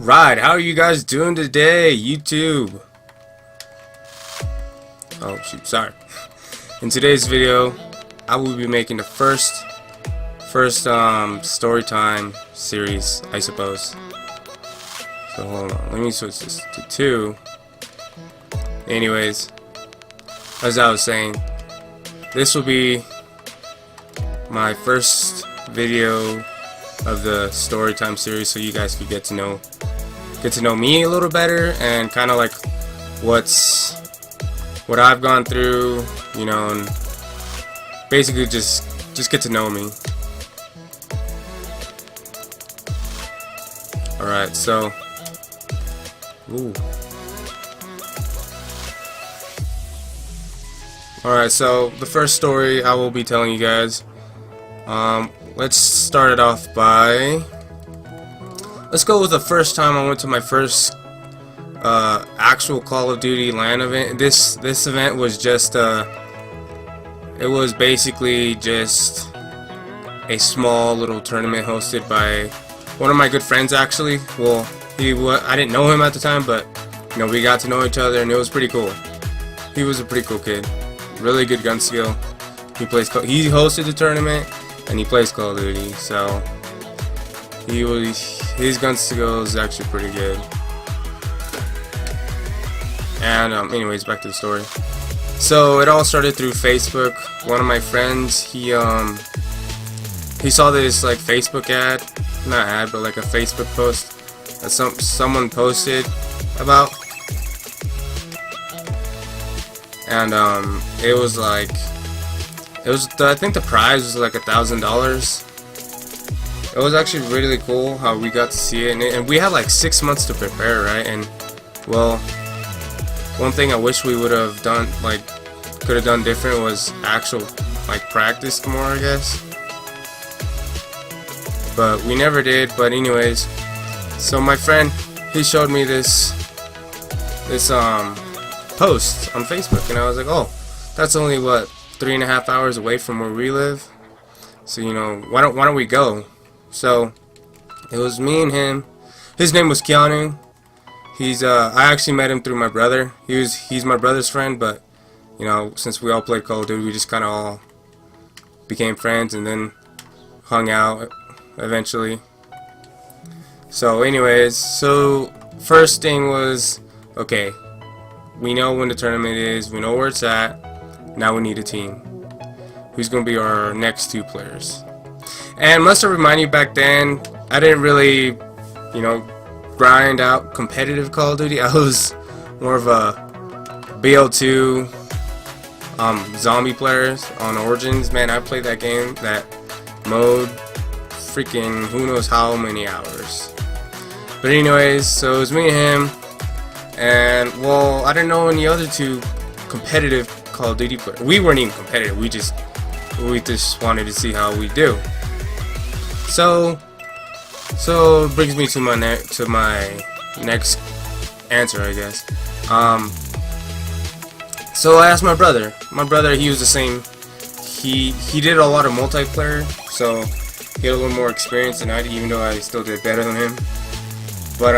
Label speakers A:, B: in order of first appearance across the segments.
A: Alright, how are you guys doing today, YouTube? Oh shoot, sorry. In today's video, I will be making the first story time series, I suppose. So hold on, let me switch this to 2. Anyways, as I was saying, this will be my first video of the story time series, so you guys could get to know me a little better and kind of like what I've gone through, you know, and basically just get to know me. Alright, so Alright, so the first story I will be telling you guys, let's start it off by, let's go with the first time I went to my first actual Call of Duty LAN event. This event was just it was basically just a small little tournament hosted by one of my good friends, actually. Well, I didn't know him at the time, but you know, we got to know each other and it was pretty cool. He was a pretty cool kid, really good gun skill. He hosted the tournament and he plays Call of Duty, so his gun skill is actually pretty good. And anyways, back to the story. So it all started through Facebook. One of my friends, he saw this like Facebook ad, not ad, but like a Facebook post that someone posted about, and it was like, I think the prize was like $1,000. It was actually really cool how we got to see it, and we had like 6 months to prepare, right? And well, one thing I wish we would have done, like could have done different, was actual like practice more, I guess. But we never did. But anyways, so my friend, he showed me this post on Facebook, and I was like, oh, that's only what, 3.5 hours away from where we live, so you know, why don't we go? So it was me and him. His name was Keanu. I actually met him through my brother. He's my brother's friend, but you know, since we all played Call of Duty, we just kind of all became friends and then hung out eventually. So anyways, so first thing was, okay, we know when the tournament is, we know where it's at. Now we need a team. Who's going to be our next 2 players? And must have reminded you, back then, I didn't really, you know, grind out competitive Call of Duty. I was more of a BO2 zombie players on Origins. Man, I played that game, that mode, freaking who knows how many hours. But anyways, so it was me and him, and well, I didn't know any other 2 competitive Call of Duty players. We weren't even competitive. We just wanted to see how we do. So it brings me to my next answer, I guess. So I asked my brother. My brother, he was the same. He did a lot of multiplayer, so he had a little more experience than I did, even though I still did better than him. But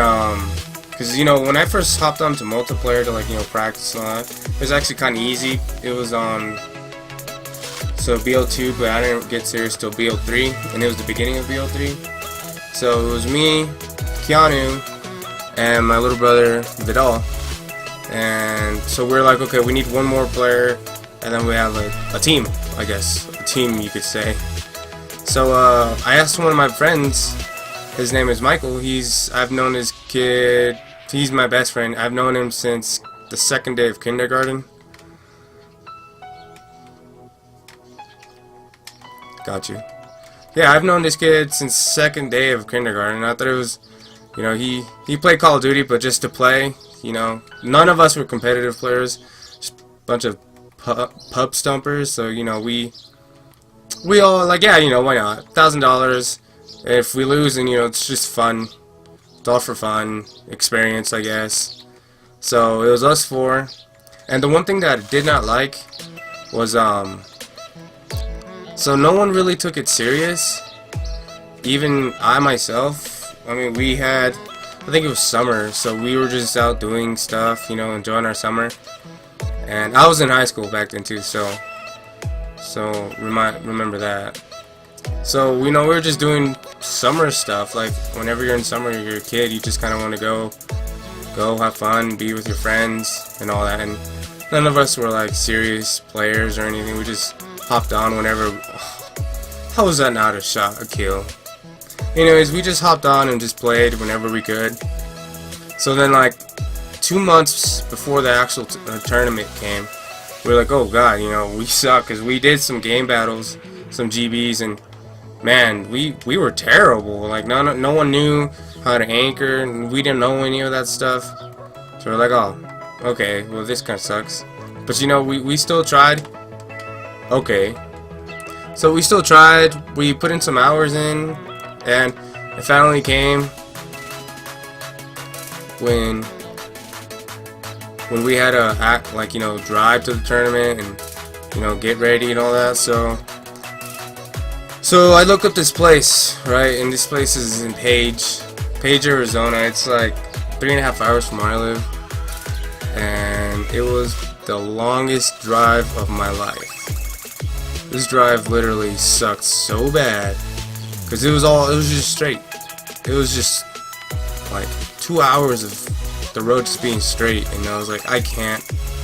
A: because you know, when I first hopped onto multiplayer to, like, you know, practice and all that, it was actually kind of easy. It was so BO2, but I didn't get serious till BO3, and it was the beginning of BO3. So it was me, Keanu, and my little brother Vidal, and so we're like, okay, we need one more player, and then we have a team, I guess, a team you could say. So I asked one of my friends. His name is Michael. I've known this kid. He's my best friend. I've known him since the 2nd day of kindergarten. Got you. Yeah, I've known this kid since 2nd day of kindergarten. I thought it was, you know, he played Call of Duty, but just to play. You know, none of us were competitive players. Just a bunch of pub stumpers. So you know, we all like, yeah, you know, why not? $1,000. If we lose, and you know, it's just fun. It's all for fun, experience, I guess. So it was us 4, and the one thing that I did not like was so no one really took it serious. Even I myself. I mean, we had I think it was summer, so we were just out doing stuff, you know, enjoying our summer. And I was in high school back then too, so remember that. So, you know, we were just doing summer stuff. Like, whenever you're in summer, you're a kid, you just kind of want to go have fun, be with your friends, and all that. And none of us were, like, serious players or anything. We just hopped on whenever. How was that not a kill? Anyways, we just hopped on and just played whenever we could. So then, like, 2 months before the actual tournament came, we were like, oh god, you know, we suck, because we did some game battles, some GBs, and man, we were terrible. Like, no one knew how to anchor, and we didn't know any of that stuff. So we're like, oh, okay, well, this kind of sucks. But you know, we still tried. Okay. So we still tried, we put in some hours in, and it finally came when we had to act, like, you know, drive to the tournament and, you know, get ready and all that. So I looked up this place, right, and this place is in Page, Arizona. It's like 3.5 hours from where I live, and it was the longest drive of my life. This drive literally sucked so bad, because it was just straight. It was just like 2 hours of the road just being straight, and I was like, I can't.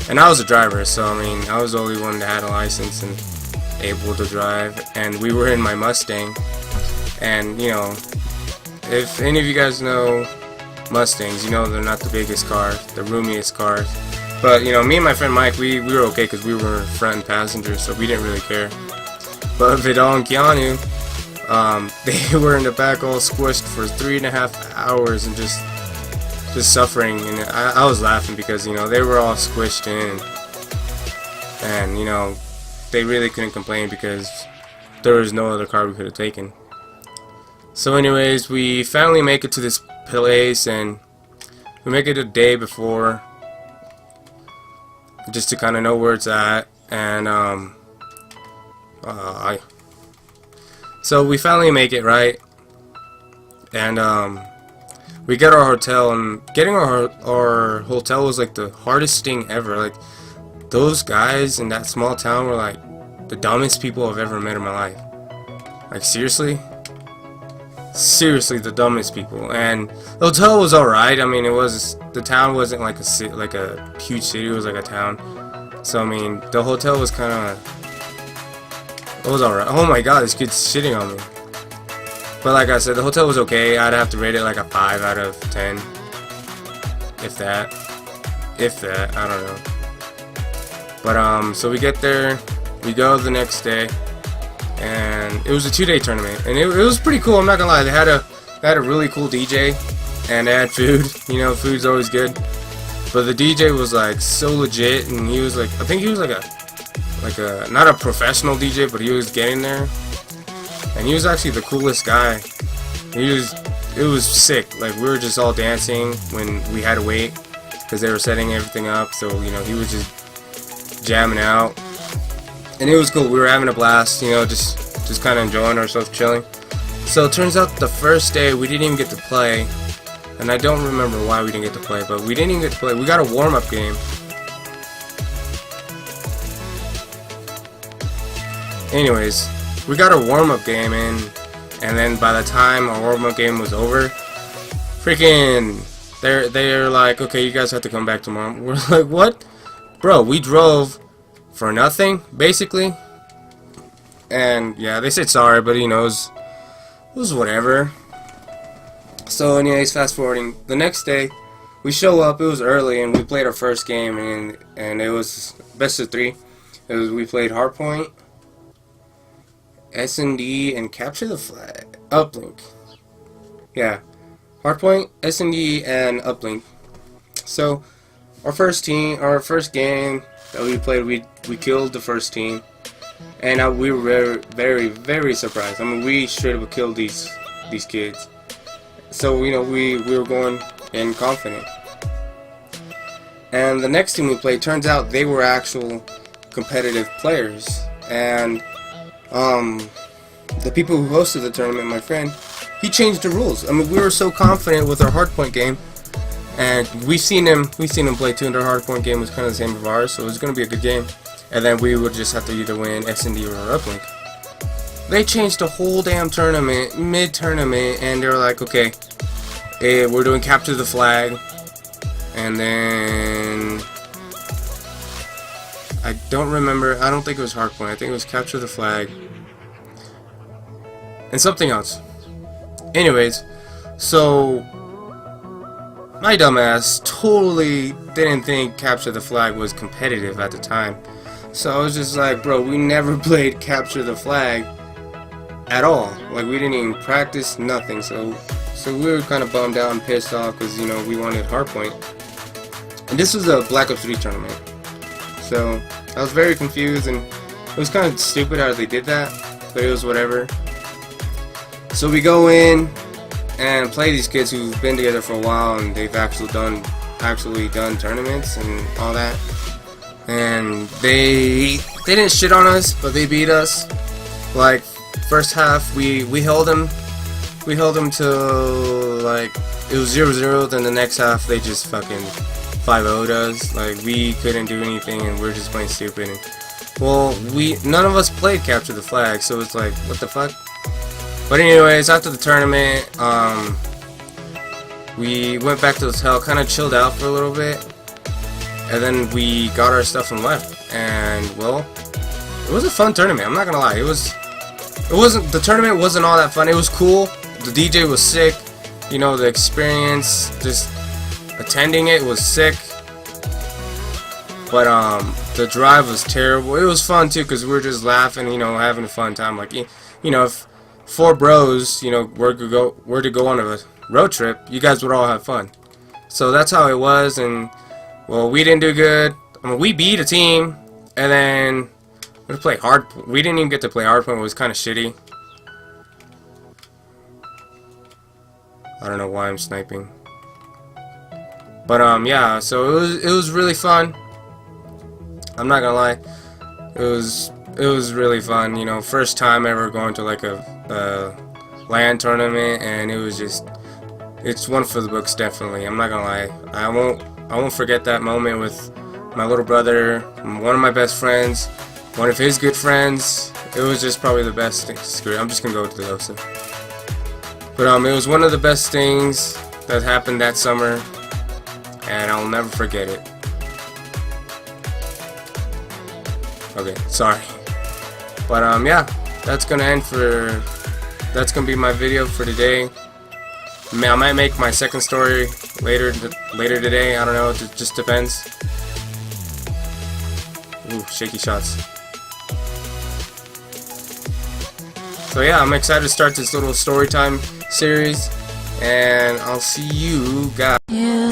A: And I was a driver, so I mean, I was the only one that had a license and able to drive, and we were in my Mustang. And you know, if any of you guys know Mustangs, you know they're not the biggest cars, the roomiest cars. But you know, me and my friend Mike, we were okay because we were front and passengers, so we didn't really care. But Vidal and Keanu, they were in the back all squished for 3.5 hours and just suffering. And I was laughing because, you know, they were all squished in, and you know, they really couldn't complain because there was no other car we could have taken. So anyways, we finally make it to this place, and we make it a day before, just to kind of know where it's at. And so we finally make it, right? And we get our hotel, and getting our hotel was like the hardest thing ever. Like, those guys in that small town were like the dumbest people I've ever met in my life. Like, seriously the dumbest people. And the hotel was alright. I mean, the town wasn't like a huge city. It was like a town. So I mean, the hotel was kind of, it was alright. Oh my god, this kid's shitting on me. But like I said, the hotel was okay. I'd have to rate it like a 5 out of 10, if that, I don't know. But so we get there, we go the next day, and it was a 2-day tournament, and it was pretty cool. I'm not gonna lie, they had a really cool DJ, and they had food. You know, food's always good. But the DJ was like so legit, and he was like, I think he was like a not a professional DJ, but he was getting there, and he was actually the coolest guy. It was sick. Like, we were just all dancing when we had to wait because they were setting everything up. So you know, he was just jamming out, and it was cool. We were having a blast, you know, just kind of enjoying ourselves, chilling. So it turns out the first day we didn't even get to play, and I don't remember why we didn't get to play, but we didn't even get to play. We got a warm-up game. Anyways, we got a warm-up game in, and then by the time our warm-up game was over, freaking, they're like, okay, you guys have to come back tomorrow. We're like, what? Bro, we drove for nothing, basically. And yeah, they said sorry, but you know, it was whatever. So anyways, fast forwarding, the next day we show up. It was early, and we played our first game, and it was best of 3. We played Hardpoint, S&D, and Capture the Flag. Uplink. Yeah, Hardpoint, S&D, and Uplink. So our first game that we played, we killed the first team, and we were very, very, very surprised. I mean, we straight up killed these kids. So you know, we were going in confident. And the next team we played, turns out they were actual competitive players. And the people who hosted the tournament, my friend, he changed the rules. I mean, we were so confident with our hardpoint game, and we seen him play too, and our hardpoint game was kind of the same as ours, so it was gonna be a good game. And then we would just have to either win S&D or uplink. They changed the whole damn tournament, mid-tournament, and they were like, okay, we're doing capture the flag, and then I don't remember. I don't think it was hardpoint. I think it was capture the flag and something else. Anyways, so my dumbass totally didn't think capture the flag was competitive at the time. So I was just like, bro, we never played capture the flag at all. Like, we didn't even practice, nothing. So we were kind of bummed out and pissed off because, you know, we wanted hardpoint. And this was a Black Ops 3 tournament. So I was very confused, and it was kind of stupid how they did that, but it was whatever. So we go in and play these kids who've been together for a while, and they've actually done tournaments and all that. And they didn't shit on us, but they beat us. Like, first half we held them till like it was 0-0. Then the next half they just fucking 5-0'd us. Like, we couldn't do anything, and we're just playing stupid. And, well, none of us played capture the flag, so it's like, what the fuck. But anyways, after the tournament, we went back to the hotel, kind of chilled out for a little bit. And then we got our stuff and left, and well, it was a fun tournament. I'm not gonna lie. The tournament wasn't all that fun. It was cool. The DJ was sick. You know, the experience, just attending it was sick. But the drive was terrible. It was fun too, cause we were just laughing, you know, having a fun time. Like, you know, if 4 bros, you know, were to go on a road trip, you guys would all have fun. So that's how it was. And well, we didn't do good. I mean, we beat a team, and then we play hard. We didn't even get to play hardpoint. It was kind of shitty. I don't know why I'm sniping. But yeah. So it was really fun. I'm not gonna lie. It was really fun. You know, first time ever going to like a LAN tournament, and it's one for the books, definitely. I'm not gonna lie. I won't forget that moment with my little brother, one of my best friends, one of his good friends. It was just probably the best thing. Screw it, I'm just gonna go with the Losa. But it was one of the best things that happened that summer, and I'll never forget it. Okay, sorry. But yeah, that's gonna be my video for today. I might make my second story later today. I don't know. It just depends. Ooh, shaky shots. So yeah, I'm excited to start this little story time series, and I'll see you guys. Yeah.